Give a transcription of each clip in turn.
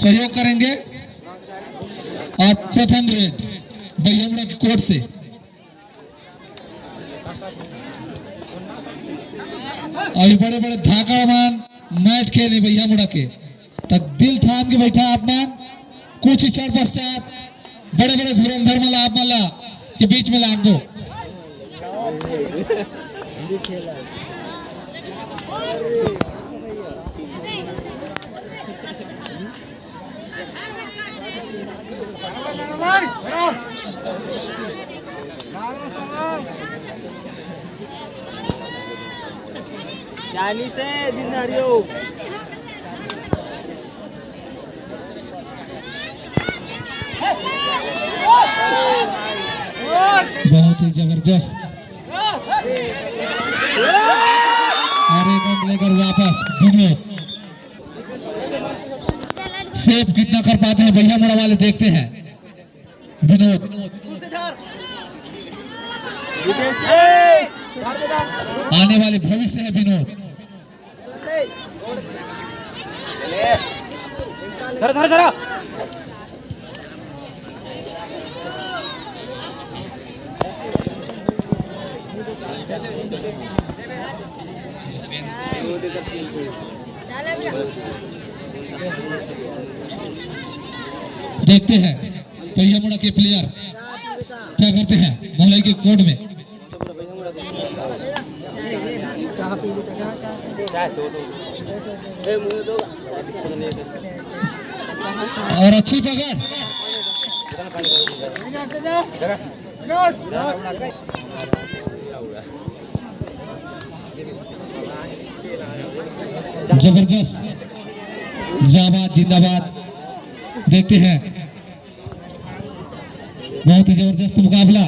सहयोग करेंगे और प्रथम रेड भैया की कोर्ट से अभी बड़े बड़े धाकड़मान मैच खेले भैया मुड़ा के तक दिल थाम के बैठा आपमान कुछ ही क्षण पश्चात बड़े बड़े धुरंधर मला आप मला के बीच में लान दो। जानी से जिंदारियो बहुत ही जबरदस्त और एक अंक लेकर वापस विनोद सेव कितना कर पाते हैं भैया मुड़ा वाले देखते हैं। विनोद आने वाले भविष्य है विनोद। धर धर धर देखते हैं भैया मुड़ा के प्लेयर क्या करते हैं मोहल्ले के कोर्ट में। और अच्छी पकड़ जबरदस्त जाबाद जिंदाबाद। देखते हैं बहुत ही जबरदस्त मुकाबला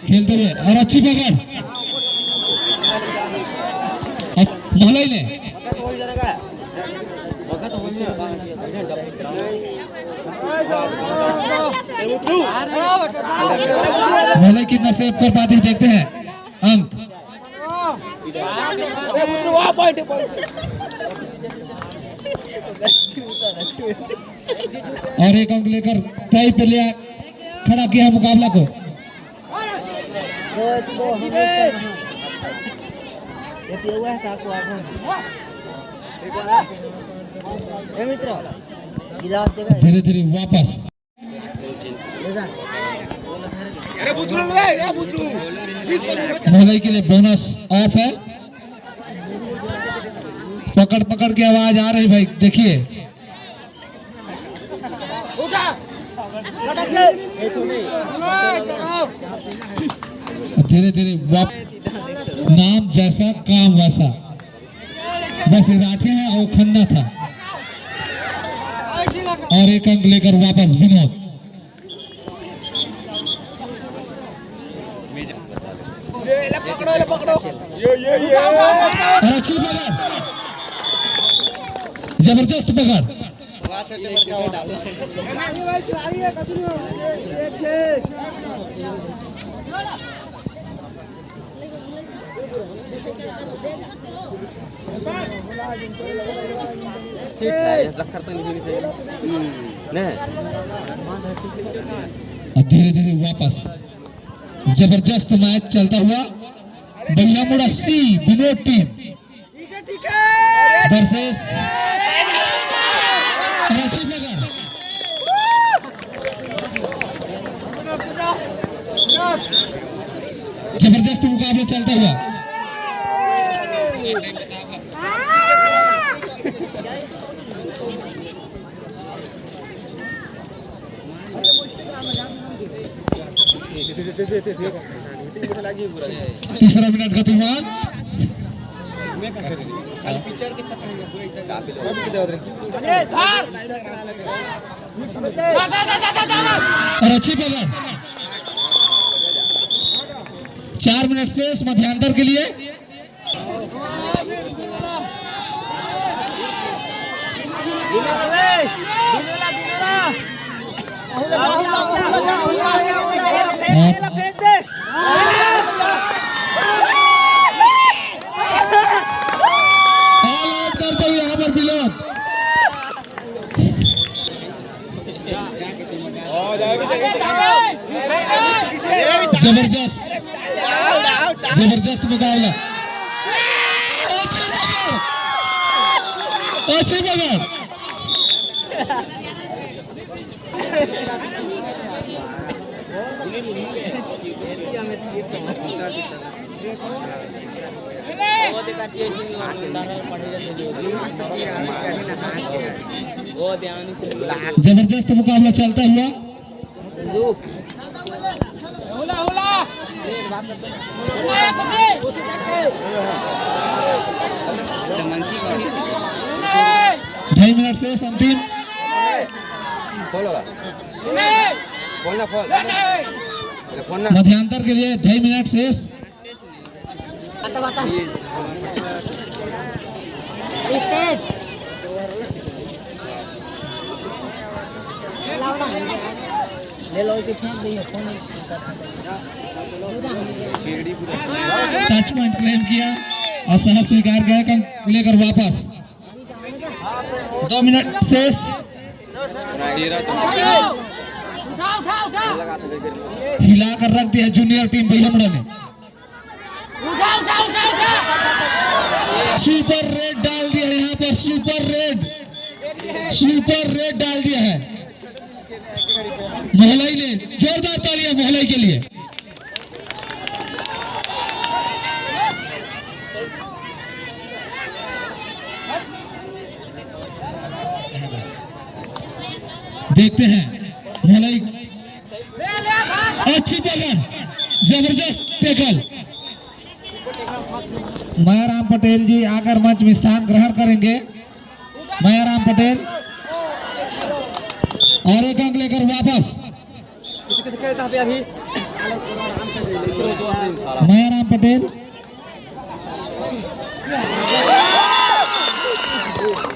खेलते हुए और अच्छी पकड़ मोहल्ले ने मोहल्ले कितना सेव कर पाते देखते हैं अंक और एक अंक लेकर कई प्लेयर खड़ा किया मुकाबला को। धीरे धीरे वापस मोहल्ले के लिए बोनस ऑफ है। पकड़ पकड़ के आवाज आ रही भाई देखिए। धीरे धीरे नाम जैसा काम वैसा बस राठे है और खन्ना था। और एक अंक लेकर वापस विनोद और अच्छी पकड़ जबरदस्त पकड़ धीरे धीरे वापस जबरदस्त मैच चलता हुआ भैया मुड़ा सी विनोद टीम वर्सेस अच्छी पकड़ जबरदस्त मुकाबला चलता हुआ। तीसरा मिनट गतिमान और अच्छी पकड़ 4 मिनट शेष मध्यांतर के लिए। करते हुए यहाँ पर विनोद जबरदस्त जबरदस्त मुकाबला। अच्छी पकड़ जबरदस्त मुकाबला चलता हुआ। ढाई मिनट से अंतिम मध्यांतर के लिए 2.5 मिनट शेष। टच पॉइंट क्लेम किया और सह स्वीकार किया, कम लेकर वापस। 2 मिनट शेष। हिलाकर रख दिया जूनियर टीम भैया ने। सुपर रेड डाल दिया यहाँ पर, सुपर रेड डाल दिया है मोहलाई ने। जोरदार तालियां मोहलाई के लिए। देखते हैं मोहलाई, अच्छी पकड़, जबरदस्त टैकल। मायाराम पटेल जी आकर मंच में स्थान ग्रहण करेंगे। मायाराम पटेल और एक अंक लेकर वापस। मायाराम पटेल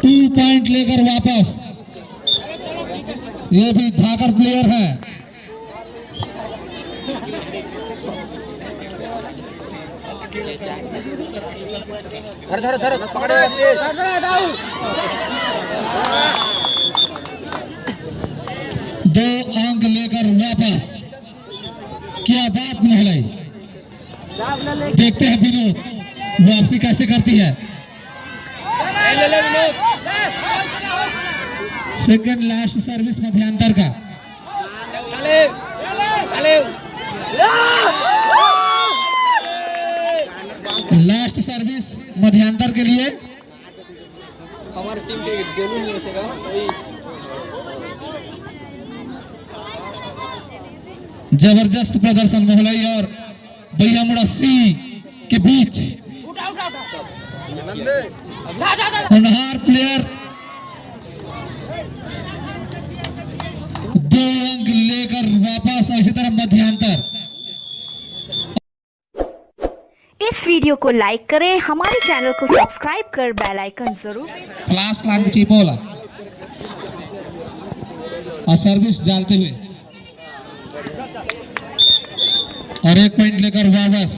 2 पॉइंट लेकर वापस। ये भी धाकर प्लेयर है। धर पकड़ो। 2 अंक लेकर वापस। क्या बात मोहलाई। देखते हैं विनोद वापसी कैसे करती है। सेकंड लास्ट सर्विस मध्यांतर का। लास्ट सर्विस मध्यांतर के लिए। हमारी टीम के गेलू नहीं हो सका। जबरदस्त प्रदर्शन मोहलाई और बैयामुड़ा सी के बीच। होनहार प्लेयर 2 अंक लेकर वापस। इसी तरह मध्यांतर। इस वीडियो को लाइक करें, हमारे चैनल को सब्सक्राइब कर बेल आइकन जरूर। क्लास लांग चिपोला और सर्विस डालते हुए और 1 पॉइंट लेकर वापस।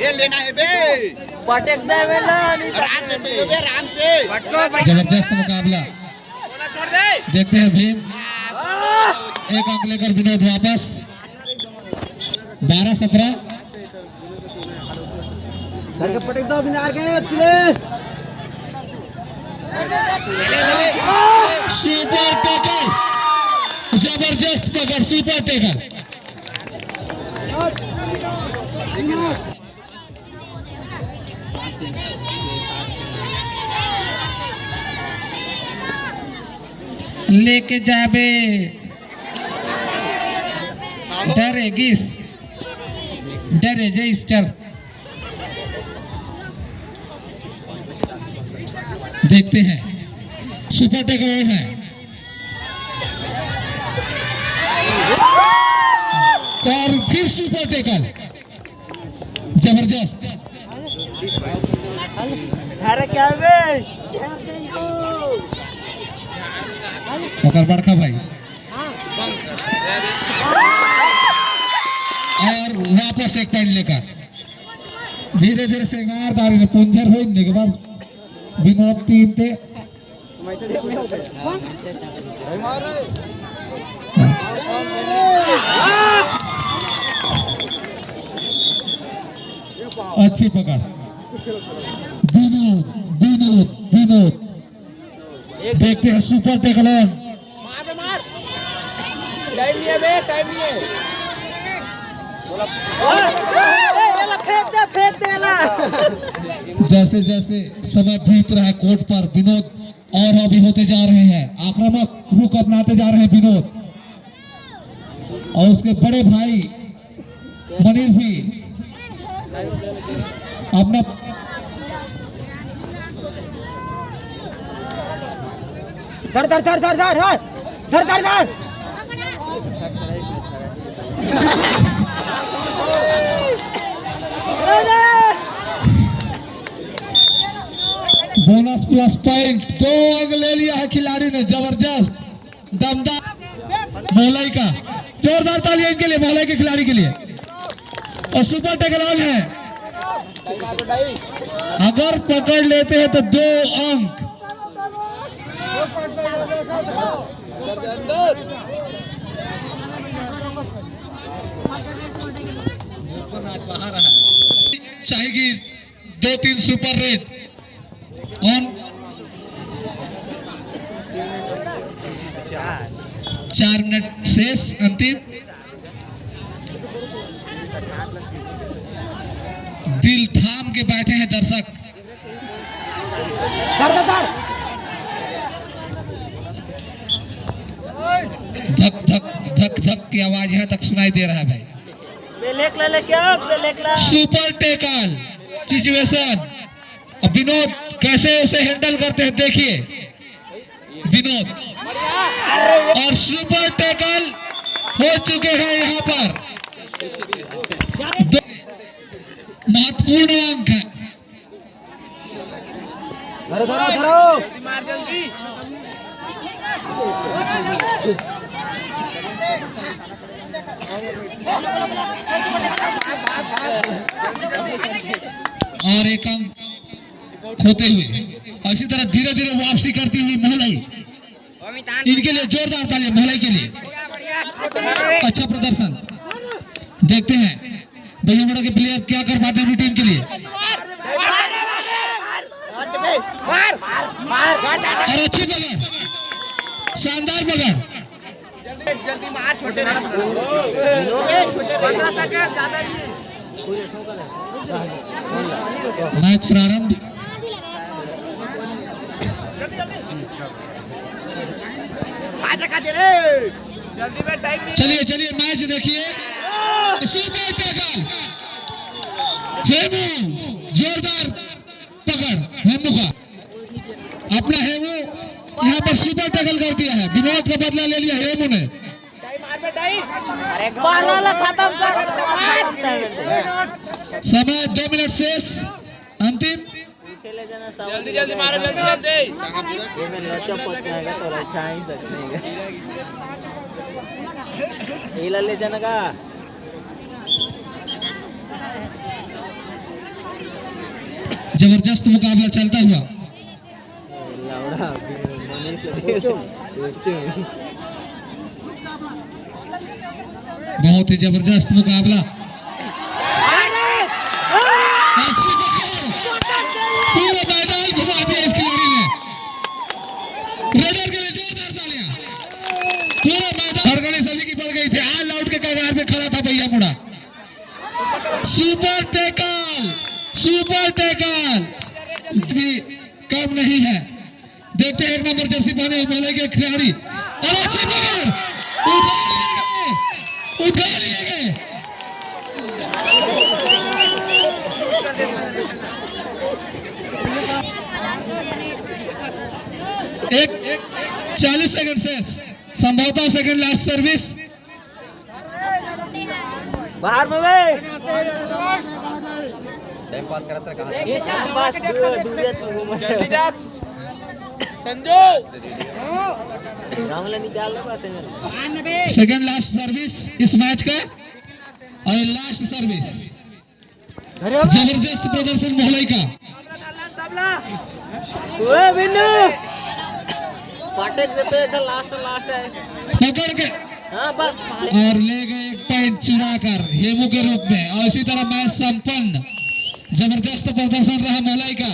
ये लेना है बे। पटक दे वेला आराम से जबरदस्त मुकाबला। छोड़ दे। देखते हैं भीम। 1 अंक लेकर विनोद वापस। 12-17। घर के पटक दो बिना के तिले। सुपर टैकल, जबरदस्त पकड़, सुपर टैकल। लेके जाबे डरे जे चल। देखते हैं सुपर टैकल है और फिर सुपर टैकल, जबरदस्त। अरे क्या बे। ओकर बड़का भाई और वापस 1 पॉइंट लेकर धीरे धीरे सेंगारदारी ने पुंजर हो के बाद विनोद टीम ते अच्छी पकड़। विनोद विनोद विनोद देखते हैं सुपर टैकल ऑन। टाइम लिए बे, टाइम लिए। फेंक दे ना। जैसे जैसे समय बीत रहा है कोर्ट पर, विनोद और अभी होते जा रहे हैं, आक्रामक रुख अपनाते जा रहे हैं विनोद। और उसके बड़े भाई मनीष भी अपना धर धर धर धर धर धर धर धर। बोनस प्लस पॉइंट 2 अंक ले लिया है खिलाड़ी ने। जबरदस्त दमदार मोहलाई का जोरदार तालियां इनके लिए, मोहलाई के खिलाड़ी के लिए। और सुपर टैकल ऑन है, अगर पकड़ लेते हैं तो 2 अंक। बाहर चाहेगी 2-3 सुपर रेड ऑन। 4 मिनट शेष अंतिम। दिल थाम के बैठे हैं दर्शक। धक धक धक धक की आवाज यहाँ तक सुनाई दे रहा है भाई। Super tackle situation. विनोद कैसे उसे हैंडल करते हैं देखिए विनोद। और सुपर टैकल हो चुके हैं यहाँ पर। महत्वपूर्ण अंक है। धरो धरो धरो। और एक अंक खोते हुए, इसी तरह धीरे धीरे वापसी करती हुई मोहलाई। इनके लिए जोरदार तालियां मोहलाई के लिए। अच्छा प्रदर्शन देखते हैं भैया मुड़ा के प्लेयर क्या कर पाते हैं अपनी टीम के लिए। और अच्छी पकड़, शानदार पकड़। जल्दी मार छोटे मैच प्रारंभ। चलिए चलिए मैच देखिए। सुपर टैकल हेमू, जोरदार पकड़ हेमू का। अपना हेमू यहाँ पर सुपर टैकल कर दिया है। विनोद का बदला ले लिया हेमू ने। समय 2 मिनट शेष अंतिम। जल्दी जल्दी मारो, जल्दी जल्दी। ये में लच्चा पहुंचेगा तो रखा ही सकते हैं। ये ले जाना का। जबरदस्त मुकाबला चलता हुआ। लौड़ा बहुत ही जबरदस्त मुकाबला। अच्छी पकड़, पूरे मैदान घुमा दिया इस खिलाड़ी ने। रेडर के लिए जोरदार तालियां। पूरे मैदान हरगड़ी सभी की पड़ गई थी। ऑल आउट के कगार पे खड़ा था भैया मुड़ा। सुपर टैकल, सुपर टैकल भी कम नहीं है। देखते हैं 1 नंबर जर्सी पहने मोहल्ले के खिलाड़ी। और अच्छी पकड़, उठा लिए गए। एक 40 सेकंड शेष, संभवतः सेकंड लास्ट सर्विस। बाहर में वे टाइम पास करता है। कहां ये टाइम पास जल्दी जा संजू। रामला निकाल ले बात है। सेकंड लास्ट सर्विस इस मैच का और लास्ट सर्विस। जबरदस्त प्रदर्शन मोहल्लाई का। ओए बिन्नू पाटेक देते हैं। लास्ट लास्ट है। पकड़ के हाँ बस और ले गए 1 पॉइंट चुराकर हेमू के रूप में। और इसी तरह मैच संपन्न। जबरदस्त प्रदर्शन रहा मलाई का,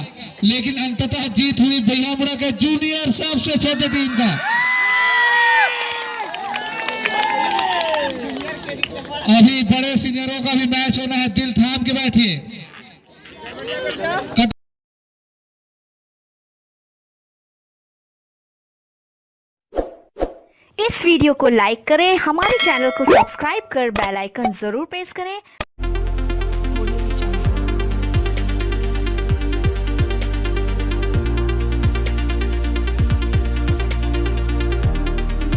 लेकिन अंततः जीत हुई भैयामुड़ा के जूनियर सबसे छोटे टीम का। अभी बड़े सीनियरों का भी मैच होना है, दिल थाम के बैठिए। इस वीडियो को लाइक करें, हमारे चैनल को सब्सक्राइब कर बेल आइकन जरूर प्रेस करें